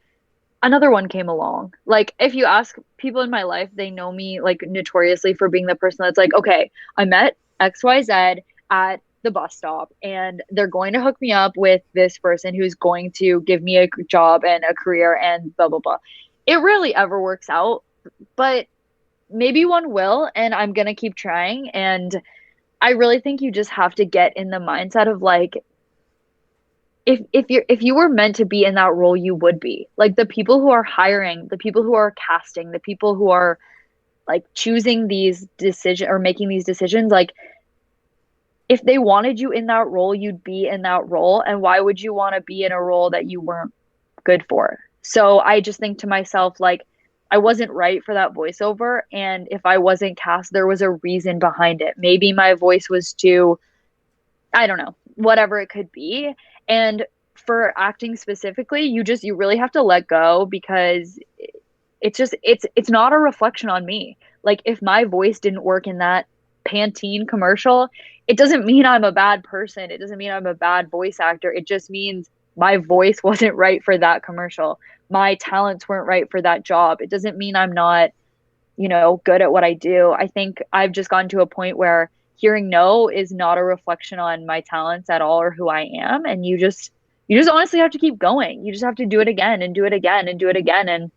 B: another one came along. Like if you ask people in my life, they know me like notoriously for being the person that's like, okay, I met XYZ at the bus stop and they're going to hook me up with this person who's going to give me a job and a career and blah blah blah. It rarely ever works out, but maybe one will and I'm going to keep trying and I really think you just have to get in the mindset of like if you were meant to be in that role, you would be. Like the people who are hiring, the people who are casting, the people who are like choosing these decision or making these decisions, like if they wanted you in that role, you'd be in that role. And why would you want to be in a role that you weren't good for? So I just think to myself, like, I wasn't right for that voiceover. And if I wasn't cast, there was a reason behind it. Maybe my voice was too I don't know, whatever it could be. And for acting specifically, you really have to let go because it's not a reflection on me. Like if my voice didn't work in that Pantene commercial, it doesn't mean I'm a bad person. It doesn't mean I'm a bad voice actor. It just means my voice wasn't right for that commercial. My talents weren't right for that job. It doesn't mean I'm not good at what I do. I think I've just gotten to a point where hearing no is not a reflection on my talents at all or who I am. And you just honestly have to keep going. You just have to do it again and do it again and do it again. And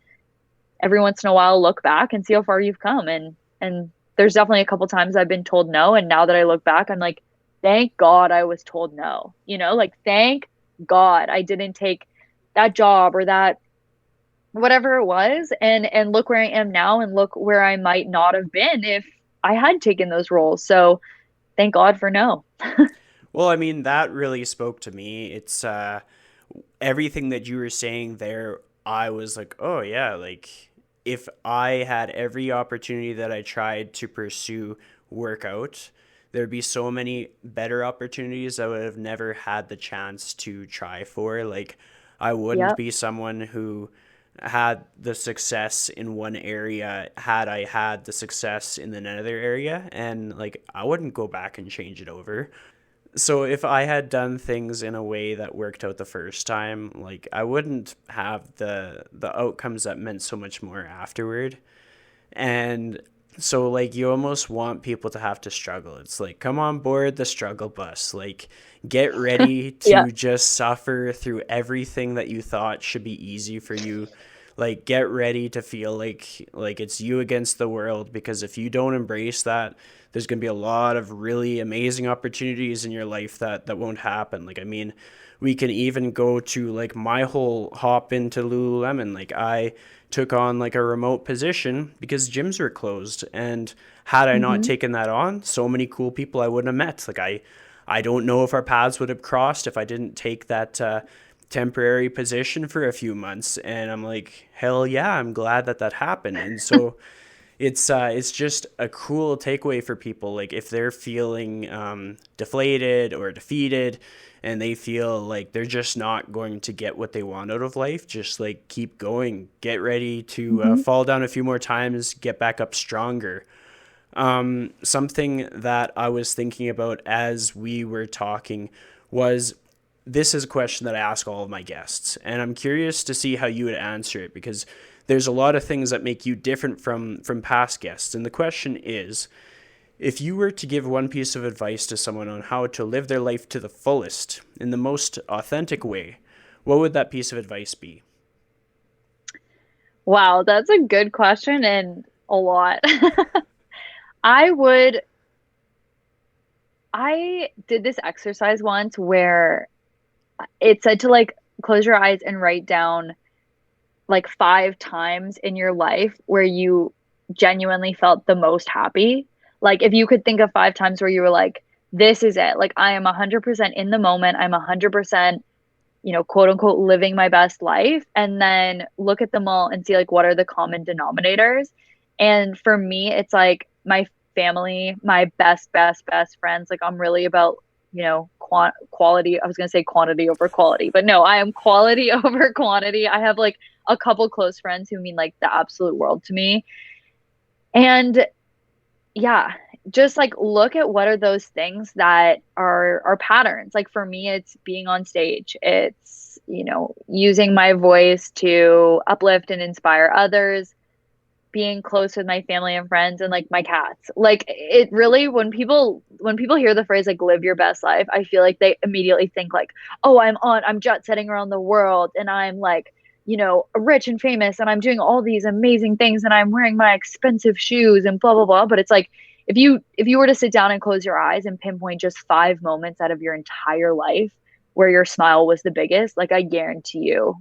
B: every once in a while look back and see how far you've come. And there's definitely a couple times I've been told no, and now that I look back, I'm like, thank God I was told no. Like thank God I didn't take that job or that whatever it was, and look where I am now, and look where I might not have been if I had taken those roles. So thank God for no.
A: Well, I mean, that really spoke to me. It's everything that you were saying there. I was like, oh, yeah, like if I had every opportunity that I tried to pursue work out, there'd be so many better opportunities I would have never had the chance to try for. Like, I wouldn't
B: Yep.
A: be someone who had the success in one area had I had the success in another area, and like I wouldn't go back and change it over. So if I had done things in a way that worked out the first time, like I wouldn't have the outcomes that meant so much more afterward. And so like you almost want people to have to struggle. It's like come on board the struggle bus. Like get ready
B: Yeah.
A: to just suffer through everything that you thought should be easy for you. Like get ready to feel like it's you against the world, because if you don't embrace that, there's going to be a lot of really amazing opportunities in your life that won't happen. Like I mean, we can even go to like my whole hop into lululemon. Like I took on like a remote position because gyms were closed, and had I not
B: Hmm.
A: taken that on, so many cool people I wouldn't have met. Like I don't know if our paths would have crossed if I didn't take that temporary position for a few months. And I'm like, hell yeah, I'm glad that that happened. And so it's just a cool takeaway for people. Like if they're feeling deflated or defeated, and they feel like they're just not going to get what they want out of life, just like keep going. Get ready to
B: Hmm.
A: fall down a few more times, get back up stronger. Something that I was thinking about as we were talking was, this is a question that I ask all of my guests, and I'm curious to see how you would answer it, because there's a lot of things that make you different from past guests. And the question is, if you were to give one piece of advice to someone on how to live their life to the fullest in the most authentic way, what would that piece of advice be?
B: Wow, that's a good question and a lot. I would, I did this exercise once where it said to like close your eyes and write down like 5 times in your life where you genuinely felt the most happy. Like if you could think of 5 times where you were like, this is it. Like I am 100% in the moment. I'm 100%, quote unquote, living my best life. And then look at them all and see like what are the common denominators. And for me, it's like my family, my best friends. Like I'm really about, quality. I was going to say quantity over quality, but no, I am quality over quantity. I have like a couple close friends who mean like the absolute world to me. And yeah, just like look at what are those things that are patterns. Like for me, it's being on stage. It's, using my voice to uplift and inspire others, being close with my family and friends and like my cats. Like it really, when people hear the phrase like live your best life, I feel like they immediately think like, oh, I'm jet setting around the world and I'm like, rich and famous and I'm doing all these amazing things and I'm wearing my expensive shoes and blah blah blah. But it's like if you were to sit down and close your eyes and pinpoint just 5 moments out of your entire life where your smile was the biggest, like I guarantee you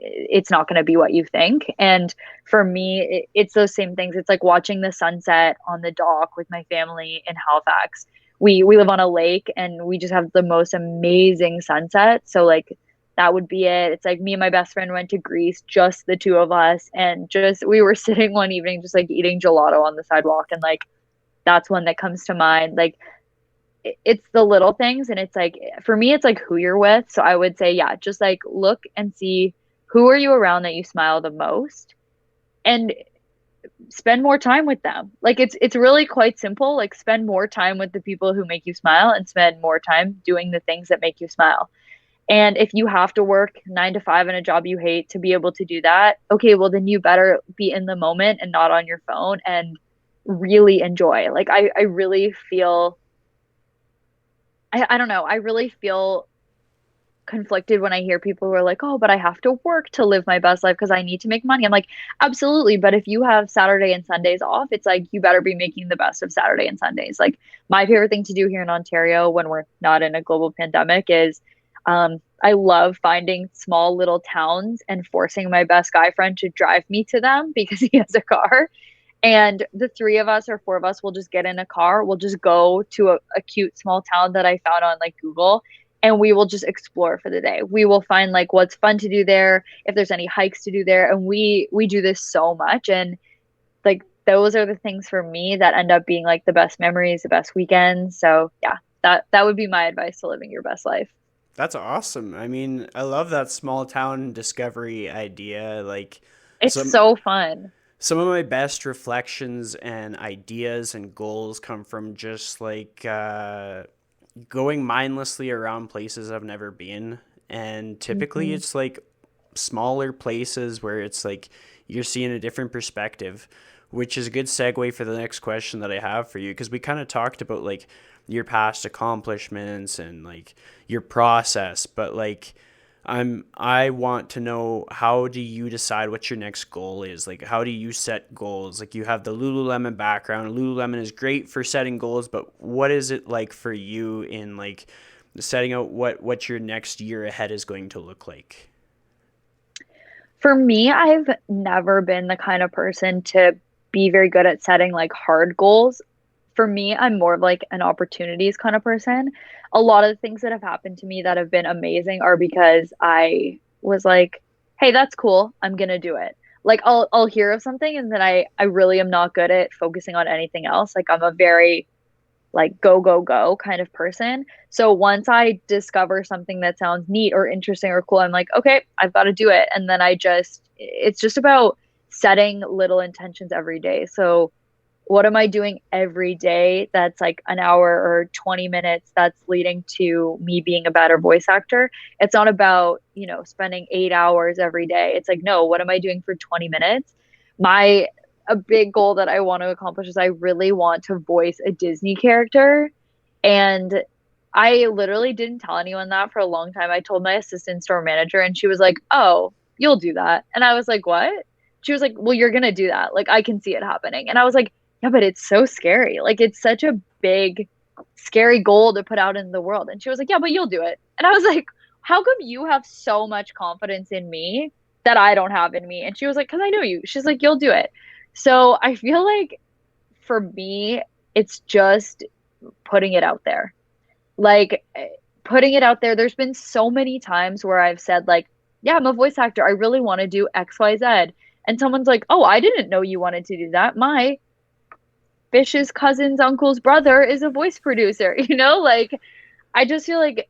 B: it's not going to be what you think. And for me, it's those same things. It's like watching the sunset on the dock with my family in Halifax. We live on a lake and we just have the most amazing sunset. So like that would be it. It's like me and my best friend went to Greece, just the two of us, and just we were sitting one evening just like eating gelato on the sidewalk, and like that's one that comes to mind. Like it's the little things, and it's like for me it's like who you're with. So I would say yeah, just like look and see who are you around that you smile the most, and spend more time with them. Like it's really quite simple. Like spend more time with the people who make you smile and spend more time doing the things that make you smile. And if you have to work 9 to 5 in a job you hate to be able to do that, okay, well then you better be in the moment and not on your phone and really enjoy. Like I really feel I don't know, I really feel conflicted when I hear people who are like, oh, but I have to work to live my best life because I need to make money. I'm like, absolutely. But if you have Saturday and Sundays off, it's like you better be making the best of Saturday and Sundays. Like my favorite thing to do here in Ontario when we're not in a global pandemic is I love finding small little towns and forcing my best guy friend to drive me to them because he has a car. And the three of us or four of us will just get in a car. We'll just go to a cute small town that I found on like Google, and we will just explore for the day. We will find like what's fun to do there, if there's any hikes to do there. And we do this so much. And like those are the things for me that end up being like the best memories, the best weekends. So yeah, that would be my advice to living your best life.
A: That's awesome. I mean, I love that small town discovery idea. Like
B: It's
A: some
B: so fun.
A: some of my best reflections and ideas and goals come from just like going mindlessly around places I've never been. And typically
B: Hmm.
A: it's like smaller places where it's like you're seeing a different perspective, which is a good segue for the next question that I have for you. Because we kind of talked about like your past accomplishments and like your process, but like I want to know, how do you decide what your next goal is? Like how do you set goals? Like you have the Lululemon background. Lululemon is great for setting goals, but what is it like for you in like setting out what your next year ahead is going to look like?
B: For me, I've never been the kind of person to be very good at setting like hard goals. For me, I'm more of like an opportunities kind of person. A lot of the things that have happened to me that have been amazing are because I was like, "Hey, that's cool. I'm gonna do it." Like I'll hear of something and then I really am not good at focusing on anything else. Like I'm a very like go go go kind of person. So once I discover something that sounds neat or interesting or cool, I'm like, okay, I've got to do it. And then it's just about setting little intentions every day. So what am I doing every day that's like an hour or 20 minutes that's leading to me being a better voice actor? It's not about, spending 8 hours every day. It's like, no, what am I doing for 20 minutes? My a big goal that I want to accomplish is I really want to voice a Disney character. And I literally didn't tell anyone that for a long time. I told my assistant store manager and she was like, "Oh, you'll do that." And I was like, "What?" She was like, "Well, you're going to do that. Like I can see it happening." And I was like, "Yeah, but it's so scary. Like it's such a big scary goal to put out in the world." And she was like, "Yeah, but you'll do it." And I was like, "How come you have so much confidence in me that I don't have in me?" And she was like, "Cuz I know you." She's like, "You'll do it." So I feel like for me, it's just putting it out there. Like putting it out there. There's been so many times where I've said, like, yeah, I'm a voice actor. I really want to do XYZ. And someone's like, oh, I didn't know you wanted to do that. My Fish's cousin's uncle's brother is a voice producer, Like I just feel like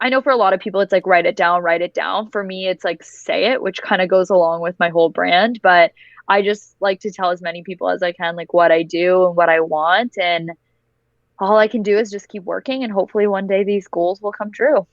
B: I know for a lot of people it's like write it down, write it down. For me, it's like say it, which kind of goes along with my whole brand. But I just like to tell as many people as I can like what I do and what I want. And all I can do is just keep working and hopefully one day these goals will come true.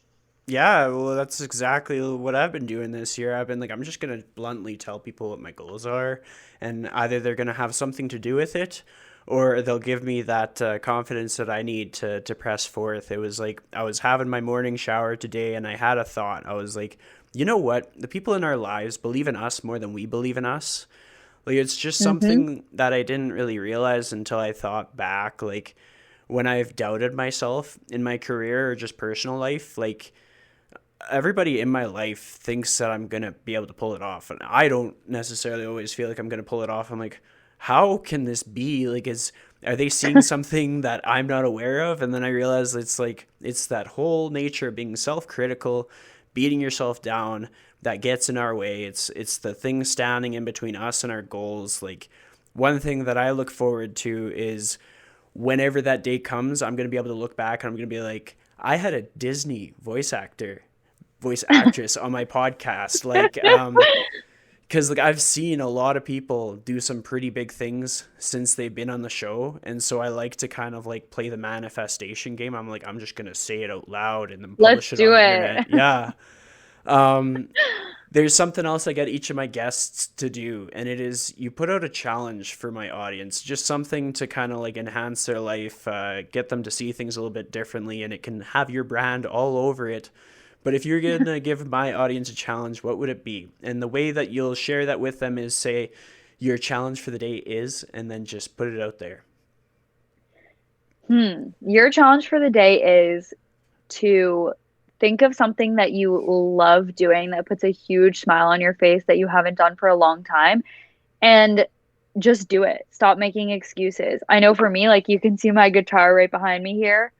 A: Yeah, well, that's exactly what I've been doing this year. I've been like, I'm just going to bluntly tell people what my goals are, and either they're going to have something to do with it, or they'll give me that confidence that I need to press forth. It was like, I was having my morning shower today, and I had a thought. I was like, you know what? The people in our lives believe in us more than we believe in us. Like, it's just
B: Mm-hmm.
A: something that I didn't really realize until I thought back. Like, when I've doubted myself in my career or just personal life, like, everybody in my life thinks that I'm gonna be able to pull it off, and I don't necessarily always feel like I'm gonna pull it off. I'm like, how can this be? Like, are they seeing something that I'm not aware of? And then I realize it's like it's that whole nature of being self-critical, beating yourself down that gets in our way. It's the thing standing in between us and our goals. Like, one thing that I look forward to is whenever that day comes, I'm gonna be able to look back and I'm gonna be like, I had a Disney voice actress on my podcast. Like, because like I've seen a lot of people do some pretty big things since they've been on the show, and so I like to kind of like play the manifestation game. I'm like, I'm just gonna say it out loud and then
B: Let's
A: publish it
B: do
A: on the
B: it.
A: internet. Yeah. Um, there's something else I get each of my guests to do, and it is you put out a challenge for my audience, just something to kind of like enhance their life, get them to see things a little bit differently, and it can have your brand all over it. But if you're going to give my audience a challenge, what would it be? And the way that you'll share that with them is say your challenge for the day is, and then just put it out there.
B: Your challenge for the day is to think of something that you love doing that puts a huge smile on your face that you haven't done for a long time, and just do it. Stop making excuses. I know for me, like you can see my guitar right behind me here.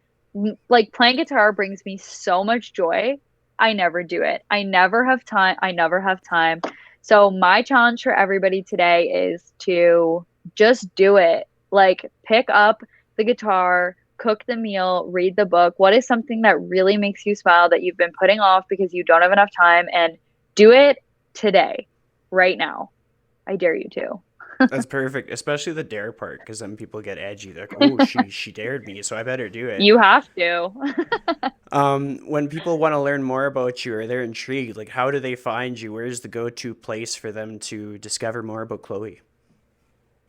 B: Like playing guitar brings me so much joy. I never do it. I never have time. I never have time. So my challenge for everybody today is to just do it. Like pick up the guitar, cook the meal, read the book. What is something that really makes you smile that you've been putting off because you don't have enough time, and do it today, right now. I dare you to.
A: That's perfect, especially the dare part, because then people get edgy. They're like, "Oh, she dared me, so I better do it."
B: You have to.
A: When people want to learn more about you or they're intrigued, like how do they find you? Where's the go-to place for them to discover more about Chloe?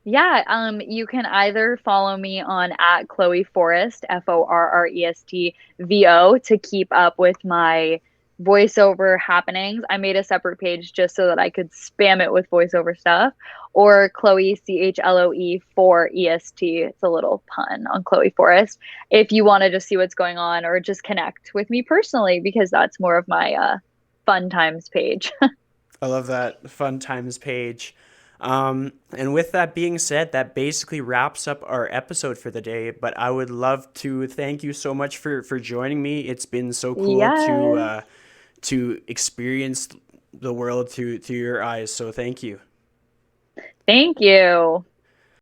B: Yeah, you can either follow me on at Chloe Forrest, FORRESTVO, to keep up with my voiceover happenings. I made a separate page just so that I could spam it with voiceover stuff. Or Chloe, CHLOE for EST. It's a little pun on Chloe Forrest. If you want to just see what's going on or just connect with me personally, because that's more of my fun times page.
A: I love that fun times page. And with that being said, that basically wraps up our episode for the day. But I would love to thank you so much for joining me. It's been so cool
B: Yes.
A: to experience the world through your eyes. So thank you.
B: Thank you.